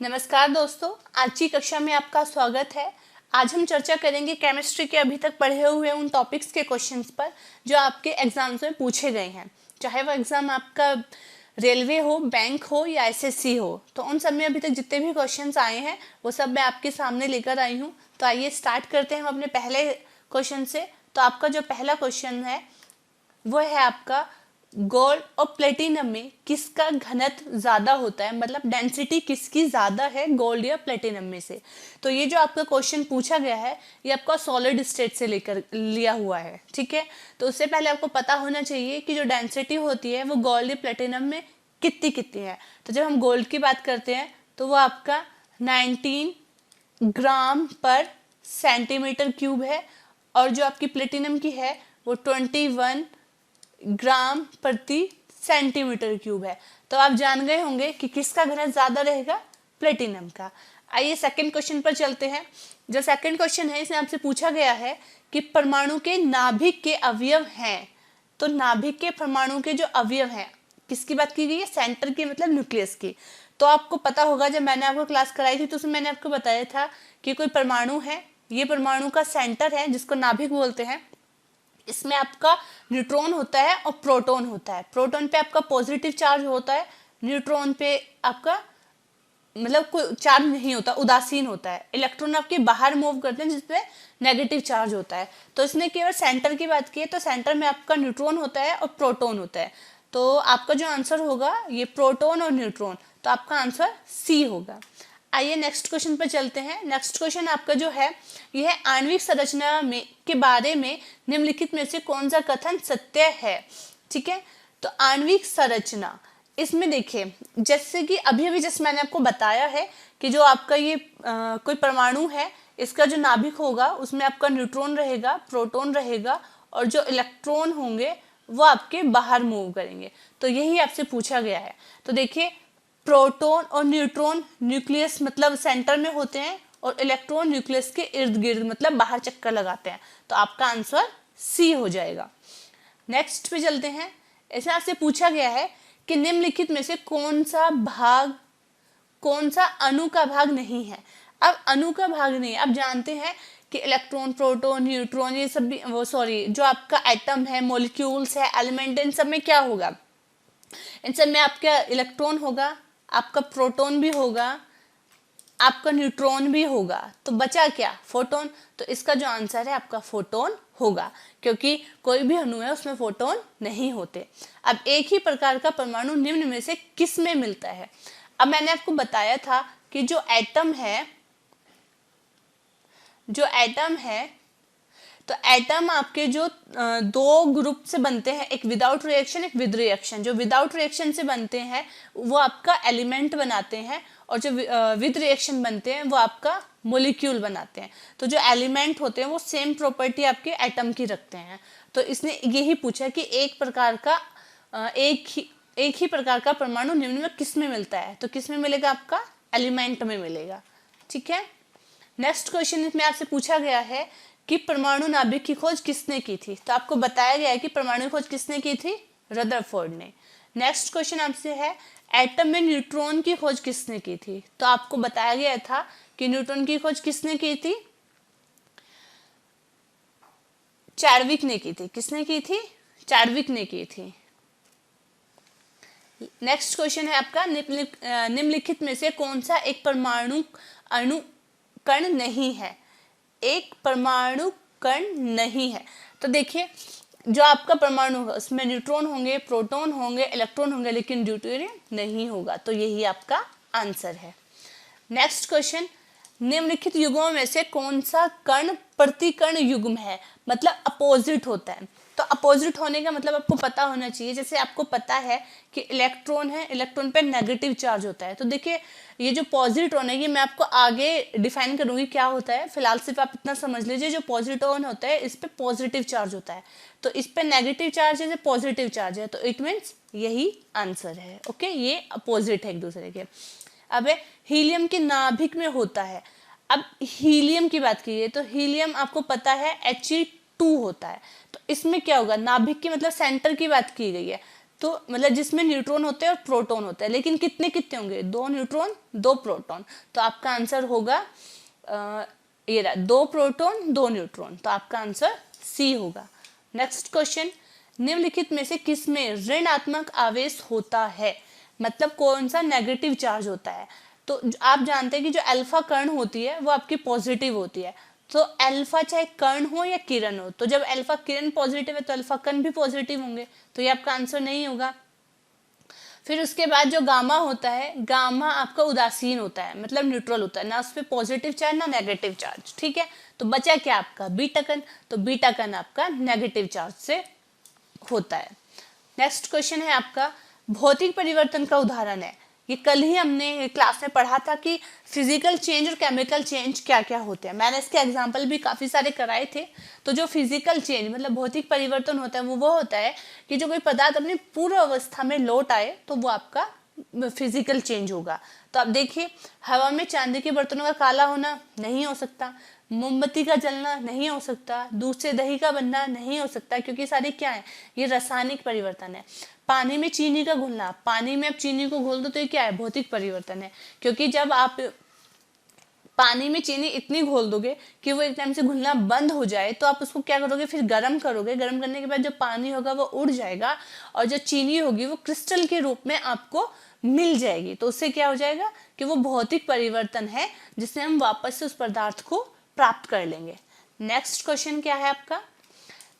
नमस्कार दोस्तों, आज की कक्षा में आपका स्वागत है। आज हम चर्चा करेंगे केमिस्ट्री के अभी तक पढ़े हुए उन टॉपिक्स के क्वेश्चंस पर जो आपके एग्जाम्स में पूछे गए हैं, चाहे वो एग्ज़ाम आपका रेलवे हो, बैंक हो या एसएससी हो। तो उन सब में अभी तक जितने भी क्वेश्चंस आए हैं वो सब मैं आपके सामने लेकर आई हूँ। तो आइए स्टार्ट करते हैं हम अपने पहले क्वेश्चन से। तो आपका जो पहला क्वेश्चन है वो है आपका, गोल्ड और प्लेटिनम में किसका घनत्व ज़्यादा होता है, मतलब डेंसिटी किसकी ज़्यादा है गोल्ड या प्लेटिनम में से। तो ये जो आपका क्वेश्चन पूछा गया है ये आपका सॉलिड स्टेट से लेकर लिया हुआ है, ठीक है। तो उससे पहले आपको पता होना चाहिए कि जो डेंसिटी होती है वो गोल्ड या प्लेटिनम में कितनी कितनी है। तो जब हम गोल्ड की बात करते हैं तो वो आपका 19 ग्राम पर सेंटीमीटर क्यूब है, और जो आपकी प्लेटिनम की है वो 21 ग्राम प्रति सेंटीमीटर क्यूब है। तो आप जान गए होंगे कि किसका घनत्व ज्यादा रहेगा, प्लेटिनम का। आइए सेकंड क्वेश्चन पर चलते हैं। जो सेकंड क्वेश्चन है इसमें आपसे पूछा गया है कि परमाणु के नाभिक के अवयव हैं। तो नाभिक के परमाणु के जो अवयव हैं, किसकी बात की गई है, सेंटर की मतलब न्यूक्लियस की। तो आपको पता होगा जब मैंने आपको क्लास कराई थी तो उसमें मैंने आपको बताया था कि कोई परमाणु है, ये परमाणु का सेंटर है जिसको नाभिक बोलते हैं। इसमें आपका न्यूट्रॉन होता है और प्रोटॉन होता है। प्रोटॉन पे आपका पॉजिटिव चार्ज होता है, न्यूट्रॉन पे आपका मतलब कोई चार्ज नहीं होता, उदासीन होता है। इलेक्ट्रॉन आपके बाहर मूव करते हैं जिसपे नेगेटिव चार्ज होता है। तो इसने केवल सेंटर की बात की है, तो सेंटर में आपका न्यूट्रॉन होता है और प्रोटॉन होता है। तो आपका जो आंसर होगा ये प्रोटॉन और न्यूट्रॉन, तो आपका आंसर सी होगा। आइए नेक्स्ट क्वेश्चन पर चलते हैं। नेक्स्ट क्वेश्चन आपका जो है यह है, आणविक संरचना में के बारे में निम्नलिखित में से कौन सा कथन सत्य है, ठीक है। तो आणविक संरचना, इसमें देखिए जैसे कि अभी अभी जैसे मैंने आपको बताया है कि जो आपका ये कोई परमाणु है, इसका जो नाभिक होगा उसमें आपका न्यूट्रॉन रहेगा, प्रोटॉन रहेगा, और जो इलेक्ट्रॉन होंगे वो आपके बाहर मूव करेंगे। तो यही आपसे पूछा गया है। तो देखिए प्रोटॉन और न्यूट्रॉन न्यूक्लियस मतलब सेंटर में होते हैं, और इलेक्ट्रॉन न्यूक्लियस के इर्द गिर्द मतलब बाहर चक्कर लगाते हैं। तो आपका आंसर सी हो जाएगा। नेक्स्ट पे चलते हैं। इसमें आपसे पूछा गया है कि निम्नलिखित में से कौन सा अणु का भाग नहीं है। अब अणु का भाग नहीं है, आप जानते हैं कि इलेक्ट्रॉन, प्रोटॉन, न्यूट्रॉन ये सब भी जो आपका एटम है, मॉलिक्यूल्स है, एलिमेंट, इन सब में क्या होगा, इन सब में आपका इलेक्ट्रॉन होगा, आपका प्रोटॉन भी होगा, आपका न्यूट्रॉन भी होगा। तो बचा क्या, फोटोन। तो इसका जो आंसर है आपका फोटोन होगा, क्योंकि कोई भी अणु है उसमें फोटोन नहीं होते। अब एक ही प्रकार का परमाणु निम्न में से किस में मिलता है। अब मैंने आपको बताया था कि जो एटम है तो एटम आपके जो दो ग्रुप से बनते हैं, एक विदाउट रिएक्शन, एक विद रिएक्शन। जो विदाउट रिएक्शन से बनते हैं वो आपका एलिमेंट बनाते हैं, और जो विद रिएक्शन बनते हैं वो आपका मोलिक्यूल बनाते हैं। तो जो एलिमेंट होते हैं वो सेम प्रॉपर्टी आपके एटम की रखते हैं। तो इसने यही पूछा कि एक ही प्रकार का परमाणु निम्न में किस में मिलता है। तो किस में मिलेगा, आपका एलिमेंट में मिलेगा, ठीक है। नेक्स्ट क्वेश्चन इसमें आपसे पूछा गया है कि परमाणु नाभिक की खोज किसने की थी। तो आपको बताया गया है कि परमाणु की खोज किसने की थी, रदरफोर्ड ने। नेक्स्ट क्वेश्चन आपसे है, एटम में न्यूट्रॉन की खोज किसने की थी। तो आपको बताया गया था कि न्यूट्रॉन की खोज किसने की थी, चार्विक ने की थी। किसने की थी, चार्विक ने की थी। नेक्स्ट क्वेश्चन है आपका, निम्नलिखित में से कौन सा एक परमाणु अणु कण नहीं है। एक परमाणु कण नहीं है। तो देखिए जो आपका परमाणु है उसमें न्यूट्रॉन होंगे, प्रोटॉन होंगे, इलेक्ट्रॉन होंगे, लेकिन ड्यूटेरियम नहीं होगा। तो यही आपका आंसर है। नेक्स्ट क्वेश्चन, निम्नलिखित युग्मों में से कौन सा कण प्रतिकण युग्म है, मतलब अपोजिट होता है। तो अपोजिट होने का मतलब आपको पता होना चाहिए। जैसे आपको पता है कि इलेक्ट्रॉन है, इलेक्ट्रॉन पे नेगेटिव चार्ज होता है। तो देखिए ये जो पॉजिट्रॉन है ये मैं आपको आगे डिफाइन करूंगी क्या होता है, फिलहाल सिर्फ आप इतना समझ लीजिए। जो पॉजिट्रॉन होता है इस पे पॉजिटिव चार्ज होता है, तो इस पे नेगेटिव चार्ज है, पॉजिटिव चार्ज है, तो इट मीन्स यही आंसर है। ओके, ये अपोजिट है एक दूसरे के। अब हीलियम के नाभिक में होता है। अब हीलियम की बात कीजिए तो हीलियम आपको पता है He2 होता है। तो इसमें क्या होगा, नाभिक की मतलब सेंटर की बात की गई है, तो मतलब जिसमें न्यूट्रॉन होते हैं और प्रोटॉन होते हैं, लेकिन कितने कितने होंगे, 2 न्यूट्रॉन 2 प्रोटॉन। तो आपका आंसर होगा ये रहा, 2 प्रोटॉन 2 न्यूट्रॉन, तो आपका आंसर सी होगा। नेक्स्ट क्वेश्चन, निम्नलिखित में से किस में ऋणात्मक आवेश होता है, मतलब कौन सा नेगेटिव चार्ज होता है। तो आप जानते हैं कि जो अल्फा कण होती है वो आपकी पॉजिटिव होती है। तो अल्फा चाहे कण हो या किरण हो, तो जब अल्फा किरण पॉजिटिव है तो अल्फा कण भी पॉजिटिव होंगे, तो ये आपका आंसर नहीं होगा। फिर उसके बाद जो गामा होता है, गामा आपका उदासीन होता है, मतलब न्यूट्रल होता है, ना उस पर पॉजिटिव चार्ज ना नेगेटिव चार्ज, ठीक है। तो बचा क्या आपका बीटा कण, तो बीटा कण आपका नेगेटिव चार्ज से होता है। नेक्स्ट क्वेश्चन है आपका, भौतिक परिवर्तन का उदाहरण है। ये कल ही हमने क्लास में पढ़ा था कि फिजिकल चेंज और केमिकल चेंज क्या क्या होते हैं, मैंने इसके एग्जाम्पल भी काफ़ी सारे कराए थे। तो जो फिजिकल चेंज मतलब भौतिक परिवर्तन होता है वो होता है कि जो कोई पदार्थ अपनी पूर्व अवस्था में लौट आए, तो वो आपका फिजिकल चेंज होगा। तो आप देखिए, हवा में चांदी के बर्तनों का काला होना नहीं हो सकता, मोमबत्ती का जलना नहीं हो सकता, दूध से दही का बनना नहीं हो सकता, क्योंकि सारे क्या है, ये रासायनिक परिवर्तन है। पानी में चीनी का घुलना, पानी में आप चीनी को घोल दो तो ये क्या है, भौतिक परिवर्तन है, क्योंकि जब आप पानी में चीनी इतनी घोल दोगे कि वो एक टाइम से घुलना बंद हो जाए, तो आप उसको क्या करोगे, फिर गर्म करोगे, गर्म करने के बाद जो पानी होगा वो उड़ जाएगा और जो चीनी होगी वो क्रिस्टल के रूप में आपको मिल जाएगी। तो उससे क्या हो जाएगा कि वो भौतिक परिवर्तन है, जिससे हम वापस से उस पदार्थ को प्राप्त कर लेंगे। नेक्स्ट क्वेश्चन क्या है आपका,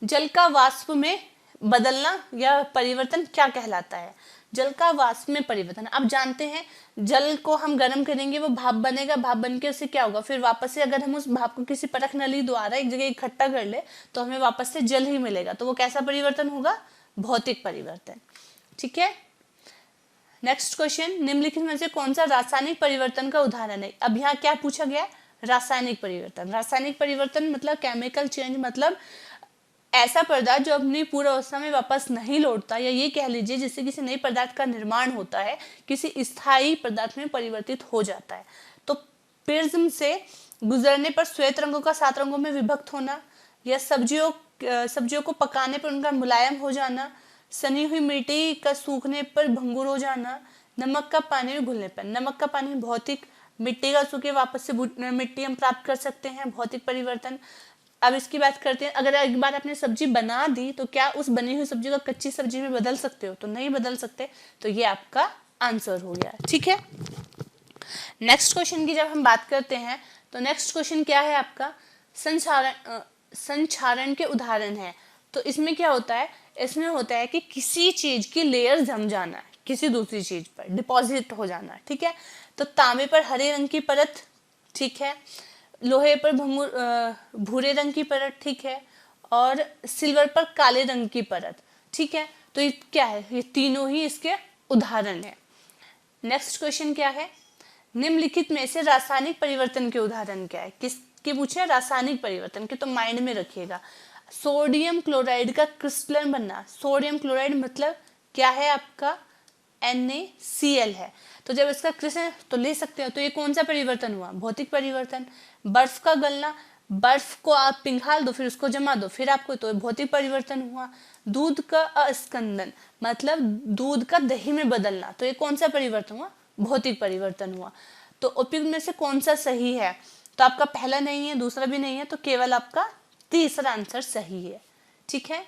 जल का वाष्प में बदलना या परिवर्तन क्या कहलाता है। जल का वाष्प में परिवर्तन, आप जानते हैं जल को हम गर्म करेंगे वो भाप बनेगा, भाप बन के उससे क्या होगा, फिर वापस से अगर हम उस भाप को किसी परख नली द्वारा एक जगह इकट्ठा कर ले तो हमें वापस से जल ही मिलेगा। तो वो कैसा परिवर्तन होगा, भौतिक परिवर्तन, ठीक है। नेक्स्ट क्वेश्चन, निम्नलिखित में से कौन सा रासायनिक परिवर्तन का उदाहरण है। अब यहाँ क्या पूछा गया, रासायनिक परिवर्तन। रासायनिक परिवर्तन मतलब केमिकल चेंज, मतलब ऐसा पदार्थ जो अपनी पूर्व अवस्था में वापस नहीं लौटता, या ये कह लीजिए जिससे किसी नए पदार्थ का निर्माण होता है, किसी स्थायी पदार्थ में परिवर्तित हो जाता है। तो प्रिज्म से गुजरने पर श्वेत रंगों का 7 रंगों में विभक्त होना, या सब्जियों को पकाने पर उनका मुलायम हो जाना, सनी हुई मिट्टी का सूखने पर भंगुर हो जाना, नमक का पानी में घुलने पर। नमक का पानी भौतिक, मिट्टी का सूखे वापस से मिट्टी हम प्राप्त कर सकते हैं, भौतिक परिवर्तन। अब इसकी बात करते हैं, अगर एक बार आपने सब्जी बना दी तो क्या उस बनी हुई सब्जी को कच्ची सब्जी में बदल सकते हो, तो नहीं बदल सकते। तो ये आपका आंसर हो गया, ठीक है। नेक्स्ट क्वेश्चन की जब हम बात करते हैं तो नेक्स्ट क्वेश्चन क्या है आपका, संक्षारण के उदाहरण है। तो इसमें क्या होता है, इसमें होता है कि किसी चीज की लेयर जम जाना, किसी दूसरी चीज पर डिपॉजिट हो जाना, ठीक है। तो तांबे पर हरे रंग की परत, ठीक है, लोहे पर भूरे रंग की परत, ठीक है, और सिल्वर पर काले रंग की परत, ठीक है। तो ये क्या है, ये तीनों ही इसके उदाहरण है। नेक्स्ट क्वेश्चन क्या है, निम्नलिखित में से रासायनिक परिवर्तन के उदाहरण क्या है। किसके पूछे, रासायनिक परिवर्तन के, तो माइंड में रखिएगा। सोडियम क्लोराइड का क्रिस्टलन बनना, सोडियम क्लोराइड मतलब क्या है आपका, NaCl है। तो जब इसका क्रिस्टल तो ले सकते हो, तो ये कौन सा परिवर्तन हुआ, भौतिक परिवर्तन। बर्फ का गलना, बर्फ को आप पिघाल दो फिर उसको जमा दो फिर आपको, तो भौतिक परिवर्तन हुआ। दूध का अस्कंदन मतलब दूध का दही में बदलना, तो ये कौन सा परिवर्तन हुआ, भौतिक परिवर्तन हुआ। तो उपयुक्त में से कौन सा सही है, तो आपका पहला नहीं है, दूसरा भी नहीं है, तो केवल आपका तीसरा आंसर सही है, ठीक है।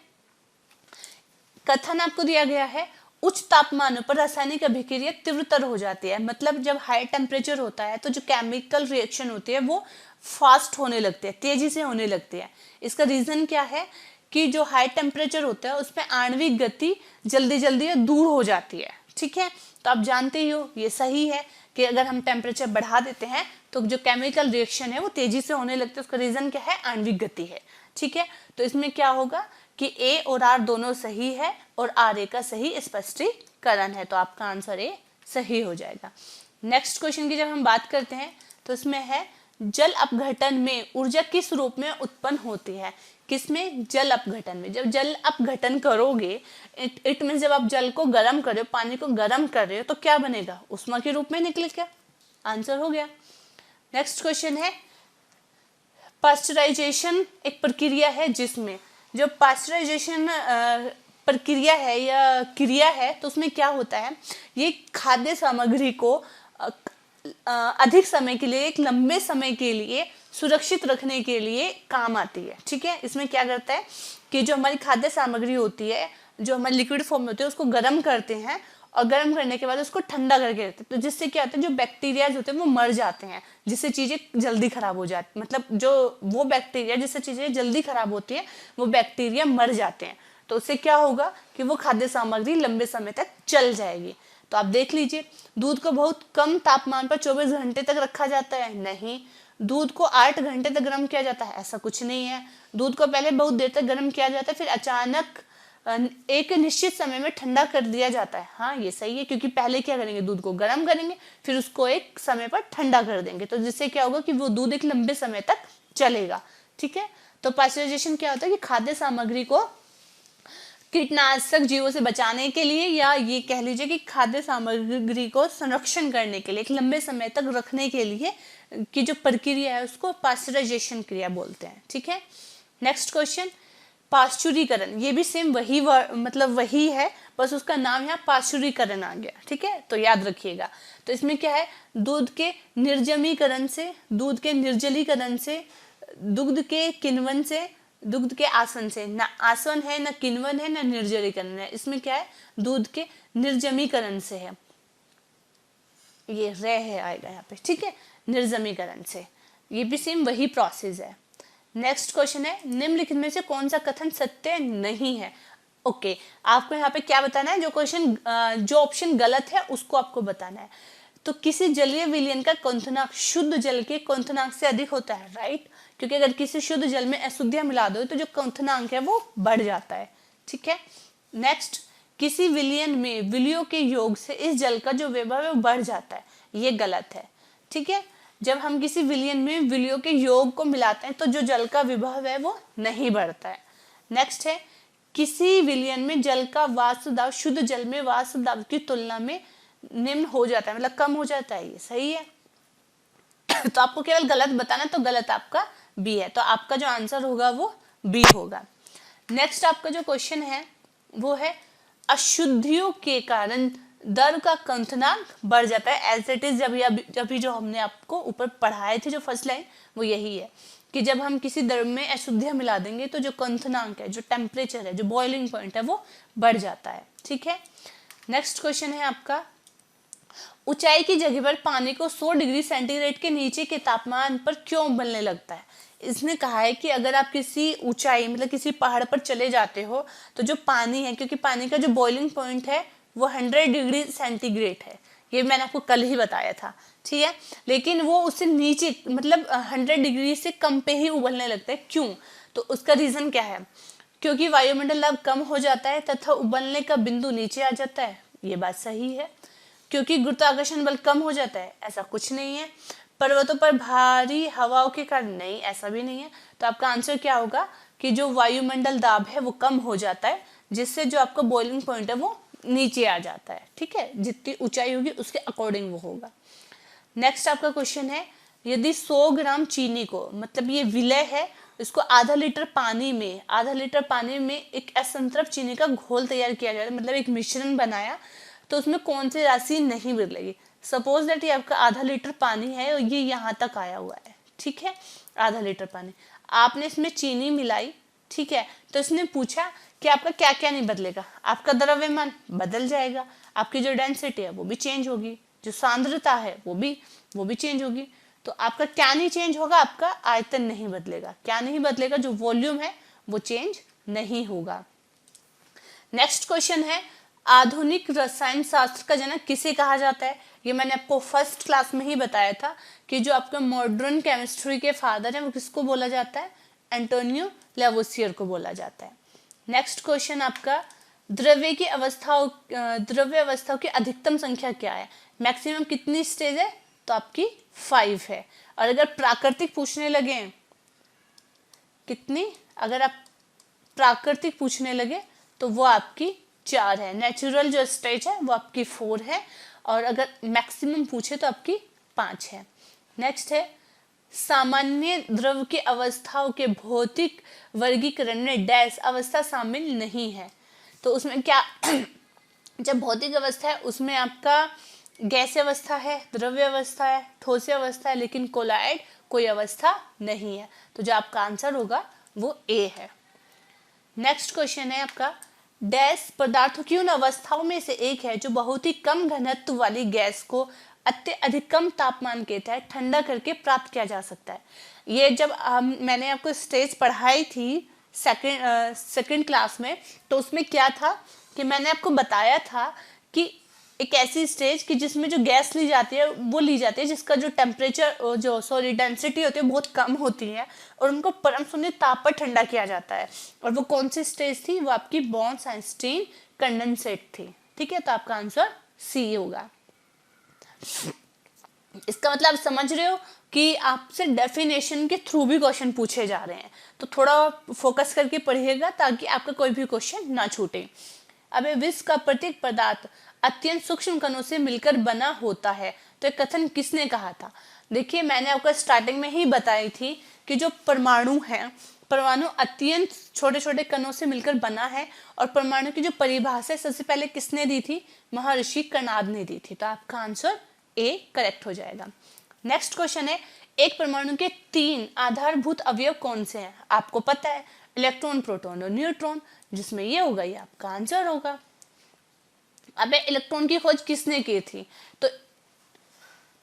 कथन आपको दिया गया है, उच्च तापमानों पर रासायनिक अभिक्रिया तीव्रतर हो जाती है, मतलब जब हाई टेम्परेचर होता है तो जो केमिकल रिएक्शन होती है वो फास्ट होने लगते हैं, तेजी से होने लगते हैं। इसका रीजन क्या है कि जो हाई टेम्परेचर होता है उसमें आणविक गति जल्दी जल्दी दूर हो जाती है, ठीक है। तो आप जानते ही हो ये सही है कि अगर हम टेम्परेचर बढ़ा देते हैं तो जो केमिकल रिएक्शन है वो तेजी से होने लगते हैं, उसका रीजन क्या है, आणविक गति है, ठीक है। तो इसमें क्या होगा कि A और R दोनों सही है और RA का सही स्पष्टीकरण है, तो आपका आंसर A सही हो जाएगा। नेक्स्ट क्वेश्चन की जब हम बात करते हैं तो इसमें है, जल अपघटन में ऊर्जा किस रूप में उत्पन्न होती है। किसमें, जल अपघटन में। जब जल अपघटन करोगे, इट मीन जब आप जल को गर्म कर रहे हो, पानी को गर्म कर रहे हो, तो क्या बनेगा, उष्मा के रूप में निकलेगा, आंसर हो गया। नेक्स्ट क्वेश्चन है, पास्चराइजेशन एक प्रक्रिया है जिसमें जो पास्चराइजेशन प्रक्रिया है या क्रिया है, तो उसमें क्या होता है, ये खाद्य सामग्री को अधिक समय के लिए, एक लंबे समय के लिए सुरक्षित रखने के लिए काम आती है। ठीक है, इसमें क्या करता है कि जो हमारी खाद्य सामग्री होती है, जो हमारी लिक्विड फॉर्म में होती है, उसको गर्म करते हैं और गर्म करने के बाद उसको ठंडा करके रखते हैं, तो जिससे क्या होता है, जो बैक्टीरियाज होते हैं वो मर जाते हैं, जिससे चीज़ें जल्दी खराब हो जाती, मतलब जो वो बैक्टीरिया जिससे चीज़ें जल्दी खराब होती हैं वो बैक्टीरिया मर जाते हैं। तो उससे क्या होगा कि वो खाद्य सामग्री लंबे समय तक चल जाएगी। तो आप देख लीजिए, दूध को बहुत कम तापमान पर 24 घंटे तक रखा जाता है? नहीं। दूध को 8 घंटे तक गर्म किया जाता है? ऐसा कुछ नहीं है। दूध को पहले बहुत देर तक गर्म किया जाता है, फिर अचानक एक निश्चित समय में ठंडा कर दिया जाता है। हाँ, ये सही है, क्योंकि पहले क्या करेंगे, दूध को गर्म करेंगे, फिर उसको एक समय पर ठंडा कर देंगे, तो जिससे क्या होगा कि वो दूध एक लंबे समय तक चलेगा। ठीक है, तो पाश्चराइजेशन क्या होता है कि खाद्य सामग्री को कीटनाशक जीवों से बचाने के लिए, या ये कह लीजिए कि खाद्य सामग्री को संरक्षण करने के लिए, एक लंबे समय तक रखने के लिए की जो प्रक्रिया है उसको पाश्चराइजेशन क्रिया बोलते हैं। ठीक है, नेक्स्ट क्वेश्चन, पाश्चुरीकरण। ये भी सेम वही मतलब वही है, बस उसका नाम यहाँ पाश्चुरीकरण आ गया। ठीक है, तो याद रखिएगा। तो इसमें क्या है, दूध के निर्जमीकरण से, दूध के निर्जलीकरण से, दुग्ध के किण्वन से, दुग्ध के आसवन से, ना आसवन है ना किण्वन है ना निर्जलीकरण है, इसमें क्या है, दूध के निर्जमीकरण से है, ये रे है आएगा यहाँ पे। ठीक है, निर्जमीकरण से, ये भी सेम वही प्रोसेस है। नेक्स्ट क्वेश्चन है, निम्नलिखित में से कौन सा कथन सत्य नहीं है? ओके, आपको यहाँ पे क्या बताना है, जो क्वेश्चन जो ऑप्शन गलत है उसको आपको बताना है। तो किसी जलीय विलयन का क्वथनांक शुद्ध जल के क्वथनांक से अधिक होता है, राइट, क्योंकि अगर किसी शुद्ध जल में अशुद्धियां मिला दो तो जो क्वथनांक है वो बढ़ जाता है। ठीक है, नेक्स्ट, किसी विलयन में विलयों के योग से इस जल का जो विभव है वो बढ़ जाता है, ये गलत है। ठीक है, जब हम किसी विलयन में विलयों के योग को मिलाते हैं तो जो जल का विभव है वो नहीं बढ़ता है। नेक्स्ट है, किसी विलयन में जल का वाष्प दाब शुद्ध जल में वाष्प दाब की तुलना में निम्न हो जाता है, मतलब कम हो जाता है, ये सही है। तो आपको केवल गलत बताना, तो गलत आपका बी है, तो आपका जो आंसर होगा वो बी होगा। नेक्स्ट आपका जो क्वेश्चन है वो है, अशुद्धियों के कारण दर का क्वथनांक बढ़ जाता है, एज इट इज। अभी जो हमने आपको ऊपर पढ़ाए थे, जो फर्स्ट लाइन वो यही है कि जब हम किसी दर में अशुद्धियां मिला देंगे तो जो क्वथनांक है, जो टेम्परेचर है, जो बॉइलिंग पॉइंट है वो बढ़ जाता है। ठीक है, नेक्स्ट क्वेश्चन है आपका, ऊंचाई की जगह पर पानी को 100 डिग्री सेंटीग्रेड के नीचे के तापमान पर क्यों उबलने लगता है? इसने कहा है कि अगर आप किसी ऊंचाई, मतलब किसी पहाड़ पर चले जाते हो तो जो पानी है, क्योंकि पानी का जो बॉइलिंग पॉइंट है वो 100 डिग्री सेंटीग्रेड है, ये मैंने आपको कल ही बताया था। ठीक है, लेकिन वो उससे नीचे, मतलब 100 डिग्री से कम पे ही उबलने लगता है। क्यों? तो उसका रीजन क्या है, क्योंकि वायुमंडल दाब कम हो जाता है तथा उबलने का बिंदु नीचे आ जाता है, ये बात सही है। क्योंकि गुरुत्वाकर्षण बल कम हो जाता है, ऐसा कुछ नहीं है। पर्वतों पर भारी हवाओं के कारण, नहीं, ऐसा भी नहीं है। तो आपका आंसर क्या होगा कि जो वायुमंडल दाब है वो कम हो जाता है, जिससे जो आपका बॉइलिंग पॉइंट है वो नीचे आ जाता है। ठीक है, जितनी ऊंचाई होगी उसके अकॉर्डिंग वो होगा। नेक्स्ट आपका क्वेश्चन है, यदि 100 ग्राम चीनी को, मतलब ये विलय है, इसको आधा लीटर पानी में एक असंतृप्त चीनी का घोल तैयार किया जाए, मतलब एक मिश्रण बनाया, तो उसमें कौन सी राशि नहीं बदलेगी? सपोज दैट ये आपका आधा लीटर पानी है और ये यहाँ तक आया हुआ है। ठीक है, आधा लीटर पानी, आपने इसमें चीनी मिलाई। ठीक है, तो इसने पूछा कि आपका क्या क्या नहीं बदलेगा? आपका द्रव्यमान बदल जाएगा, आपकी जो डेंसिटी है वो भी चेंज होगी, जो सांद्रता है वो भी चेंज होगी। तो आपका क्या नहीं चेंज होगा? आपका आयतन नहीं बदलेगा। क्या नहीं बदलेगा? जो वॉल्यूम है वो चेंज नहीं होगा। नेक्स्ट क्वेश्चन है, आधुनिक रसायन शास्त्र का जनक किसे कहा जाता है? ये मैंने आपको फर्स्ट क्लास में ही बताया था कि जो आपका मॉडर्न केमिस्ट्री के फादर है वो किसको बोला जाता है? एंटोनियो लेवोसियर को बोला जाता है। नेक्स्ट क्वेश्चन आपका, द्रव्य अवस्थाओं की अधिकतम संख्या क्या है? मैक्सिमम कितनी स्टेज है? तो आपकी 5 है। और अगर प्राकृतिक पूछने लगे कितनी, अगर आप प्राकृतिक पूछने लगे तो वो आपकी 4 है। नेचुरल जो स्टेज है वो आपकी 4 है, और अगर मैक्सिमम पूछे तो आपकी 5 है। नेक्स्ट है, सामान्य द्रव की अवस्थाओं के भौतिक वर्गीकरण में डैश अवस्था शामिल नहीं है। तो उसमें क्या जब भौतिक अवस्था है उसमें आपका गैसीय अवस्था है, द्रव्य अवस्था है, ठोस अवस्था है, लेकिन कोलॉइड कोई अवस्था नहीं है। तो जो आपका आंसर होगा वो ए है। नेक्स्ट क्वेश्चन है आपका, डैश पदार्थों की उन अवस्थाओं में से एक है जो बहुत ही कम घनत्व वाली गैस को अत्यधिक कम तापमान के तहत ठंडा करके प्राप्त किया जा सकता है। ये जब मैंने आपको स्टेज पढ़ाई थी सेकंड क्लास में, तो उसमें क्या था कि मैंने आपको बताया था कि एक ऐसी स्टेज कि जिसमें जो गैस ली जाती है वो ली जाती है जिसका जो टेम्परेचर डेंसिटी होती है बहुत कम होती है, और उनको परम शून्य ताप पर ठंडा किया जाता है। और वो कौन सी स्टेज थी? वो आपकी बॉर्न-आइंस्टीन कंडेंसेट थी। ठीक है, तो आपका आंसर सी होगा। इसका मतलब आप समझ रहे हो कि आपसे डेफिनेशन के थ्रू भी क्वेश्चन पूछे जा रहे हैं, तो थोड़ा फोकस करके पढ़िएगा ताकि आपका कोई भी क्वेश्चन ना छूटे। अब विश्व का प्रत्येक पदार्थ अत्यंत सूक्ष्म कणों से मिलकर बना होता है, तो ये कथन किसने कहा था? देखिए, मैंने आपको स्टार्टिंग में ही बताई थी कि जो परमाणु है, परमाणु अत्यंत छोटे छोटे कणों से मिलकर बना है, और परमाणु की जो परिभाषा सबसे पहले किसने दी थी? महर्षि कणाद ने दी थी। तो आपका आंसर ए करेक्ट हो जाएगा। नेक्स्ट क्वेश्चन है, एक परमाणु के 3 आधारभूत अवयव कौन से हैं? आपको पता है, इलेक्ट्रॉन, प्रोटॉन और न्यूट्रॉन, जिसमें ये होगा, ये आपका आंसर होगा। अब इलेक्ट्रॉन की खोज किसने की थी?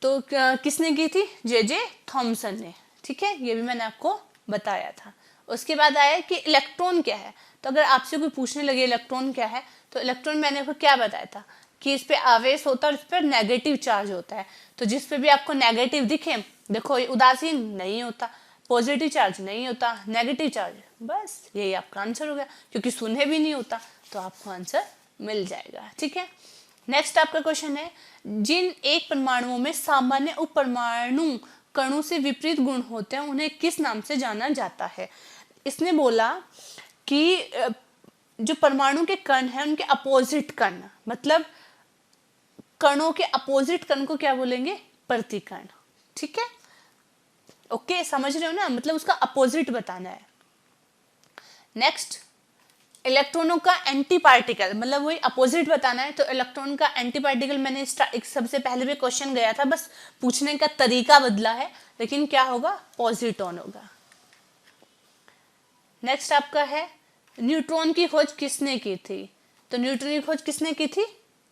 तो किसने की थी? जे थॉमसन ने। ठीक है, ये भी मैंने आपको बताया था। उसके बाद आया कि इलेक्ट्रॉन क्या है। तो अगर आपसे कोई पूछने लगे इलेक्ट्रॉन क्या है, तो इलेक्ट्रॉन मैंने आपको क्या बताया था कि इस पे आवेश होता है और इस पर नेगेटिव चार्ज होता है। तो जिस पे भी आपको नेगेटिव दिखे, देखो ये उदासीन नहीं होता, पॉजिटिव चार्ज नहीं होता, नेगेटिव चार्ज, बस यही आपका आंसर हो गया, क्योंकि शून्य भी नहीं होता, तो आपको आंसर मिल जाएगा। ठीक है, नेक्स्ट आपका क्वेश्चन है, जिन एक परमाणुओं में सामान्य उप परमाणु कणों से विपरीत गुण होते हैं उन्हें किस नाम से जाना जाता है? इसने बोला कि जो परमाणु के कण हैं उनके अपोजिट कण, मतलब कणों के अपोजिट कण को क्या बोलेंगे? प्रतिकण। ठीक है, ओके, समझ रहे हो ना, मतलब उसका अपोजिट बताना है। नेक्स्ट, इलेक्ट्रॉनों का एंटी पार्टिकल, मतलब वही अपोजिट बताना है। तो इलेक्ट्रॉन का एंटी पार्टिकल मैंने एक सबसे पहले भी क्वेश्चन गया था, बस पूछने का तरीका बदला है, लेकिन क्या होगा? पॉजिट्रॉन होगा। नेक्स्ट आपका है, न्यूट्रॉन की खोज किसने की थी? तो न्यूट्रॉन की खोज किसने की थी?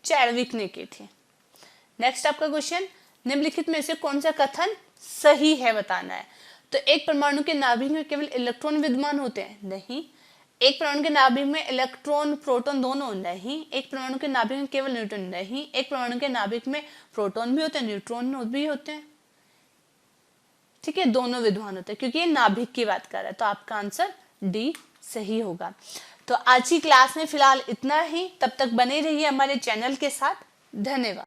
चैडविक ने की थी। नेक्स्ट आपका क्वेश्चन, निम्नलिखित में से कौन सा कथन सही है बताना है। तो एक परमाणु के नाभिक में केवल इलेक्ट्रॉन विद्यमान होते हैं? नहीं। एक परमाणु के नाभिक में इलेक्ट्रॉन प्रोटॉन दोनों? नहीं। एक परमाणु के नाभिक में केवल न्यूट्रॉन? नहीं। एक परमाणु के नाभिक में प्रोटॉन भी होते हैं, न्यूट्रॉन भी होते हैं। ठीक है, दोनों विद्यमान होते हैं, क्योंकि ये नाभिक की बात कर रहा है। तो आपका आंसर डी सही होगा। तो आज की क्लास में फिलहाल इतना ही, तब तक बने रहिए हमारे चैनल के साथ। धन्यवाद।